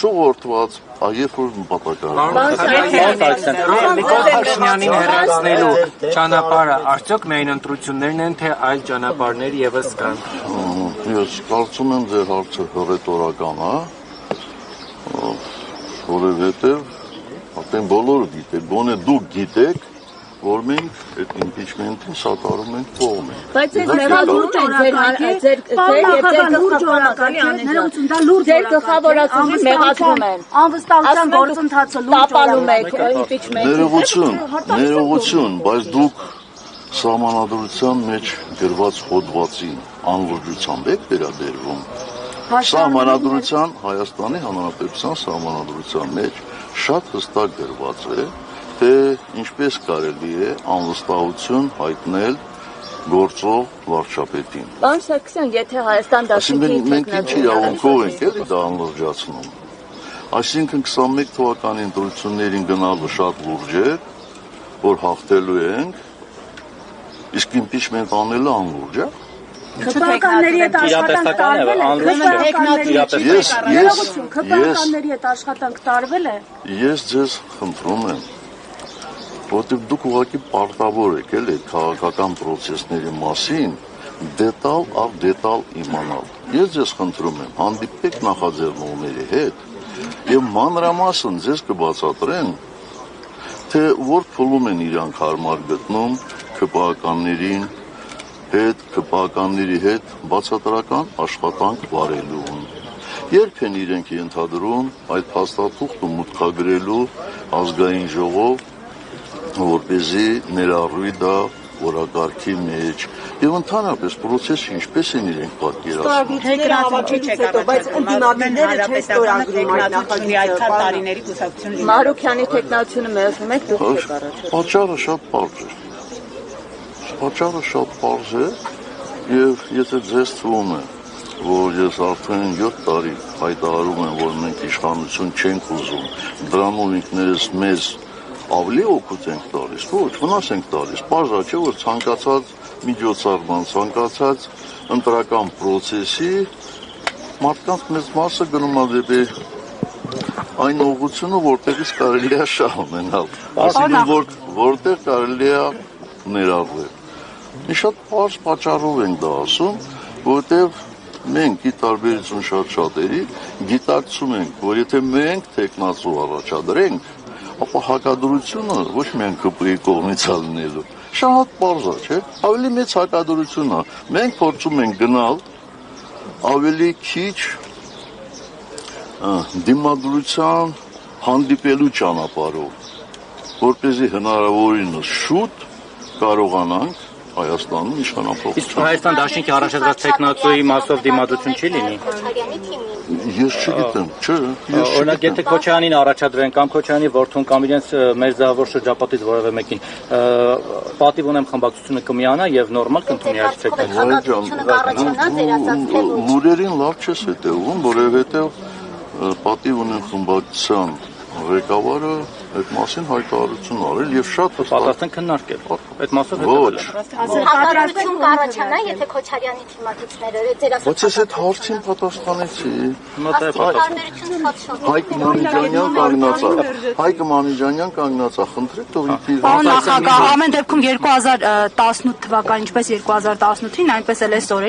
Չուղորդված, երբ որ նպատակահարմար։ Նիկոլ Փաշինյանին հեռացնելու ճանապարհը արդյոք միայն ընտրություններն են, թե այլ ճանապարհներ եւս կան։ Ես կարծում եմ ձեր հարցը հռետորական է, որովհետև արդեն բոլորը գիտեք, գոնե դուք գիտեք, որ մենք այդ impeachment-ին սատարում ենք կողմը։ Բայց այս մեղադրանքն ձեր գլխավորածուի մեղադրում են։ Անվստահության գործընթացը տապալում եք impeachment-ին։ Ներողություն, բայց դուք սահմանադրության մեջ գրված հոդվածի անլուրջությամբ եք վերաբերվում։ Սահմանադրության, Հայաստանի Հանրապետության սահմանադրության մեջ շատ հստակ գրված է, թե ինչպես կարելի է անվստահություն հայտնել գործող վարչապետին։ Պարոն Սարգսյան, եթե Հայաստան դաշինքի մենք ինչ իրավունքով ենք էլի դա անլրջացնում։ Այսինքն 21 թվականի ընտրություններին գնալը շատ լուրջ է, որ հաղթելու ենք, իսկ impeachment անելը անլուրջ է։ Քպականների հետ աշխատանք տարվել է։ Քպականների հետ աշխատանք տարվել է։ Ես ձեզ խնդրում եմ, որտեղ դուք ուղղակի պարտավոր եք էլի քաղաքական process-ների մասին դետալ առ դետալ իմանալ։ Ես ձեզ խնդրում եմ, հանդիպեք նախաձեռնողների հետ եւ մանրամասն ձեզ կբացատրեն, թե որ փուլում են իրանք հարմար գտնում քպականների հետ բացատրական աշխատանք վարելուն։ Երբ են իրենք ենթադրում այդ փաստաթուղթը մուտքագրելու ազգային ժողով, որպեսզի ներառվի դա օրակարգի մեջ եւ ընդհանրապես process-ը ինչպես են իրենք պատկերացնում։ Բայց ընդդիմադիրները չեն ստորագրում այդ նախագիծը։ Մարուքյանի տեխնացիոնը մերժում եք դուք եք առաջ։ Պատճառը շատ պարզ է եւ եթե ձեզ թվում է, որ ես արդեն 7 տարի հայտարարում եմ, որ մենք իշխանություն չենք ուզում, դրանով ինքներս մեզ ավելի օգուտ ենք տալիս, ոչ, վնաս ենք տալիս, պարզ է, չէ, որ ցանկացած միջոցառման, ցանկացած ընտրական process-ի մարդկանց մեծ մասը գնում է դեպի այն ուղղությունը, որտեղից կարելի է շահ ունենալ, այսինքն որտեղ կարելի է ներառվել։ Մի շատ պարզ պատճառով ենք դա ասում, որտեղ մենք ի տարբերություն շատ շատերի գիտակցում ենք, որ եթե մենք տեխնացու առաջադրենք, ապա հակադրությունը ոչ միայն ԿՊ-ի կողմից է լինելու, շատ պարզ է, չէ՞, ավելի մեծ հակադրություն է։ Մենք փորձում ենք գնալ ավելի քիչ դիմադրության հանդիպելու ճանապարհով, որպեսզի հնարավորինս շուտ կարողանանք Հայաստանում իշխանապահություն։ Իսկ Հայաստան դաշինքի առաջադրած տեխնացուի մասով դիմադրություն չի լինի։ Ես չգիտեմ, չէ։ Օրինակ, եթե Քոչարյանին առաջադրեն կամ Քոչարյանի որդուն կամ իրենց մերձավոր շրջապատից որևէ մեկին, պատիվ ունեմ խմբակցությունը կմիանա եւ նորմալ կընդունի այդ տեխնացիան։ Լուրերին լավ չես հետևում, որովհետեւ պատիվ ունեմ խմբակցության ղեկավարը այդ մասին հայտարարություն արել եւ շատ պատասխան քննարկել։ Այդ մասով ոչ։ Հակադրություն կառաջանա, եթե Քոչարյանի թիմակիցները ձեր Բայց ես այդ հարցին պատասխանեցի։ Հայկ Մանուկյանյան կանգնած է, խնդրեք թող իբր։ Պարոն նախագահ, ամեն դեպքում 2018 թվականին, ինչպես 2018-ին, այնպես էլ այսօր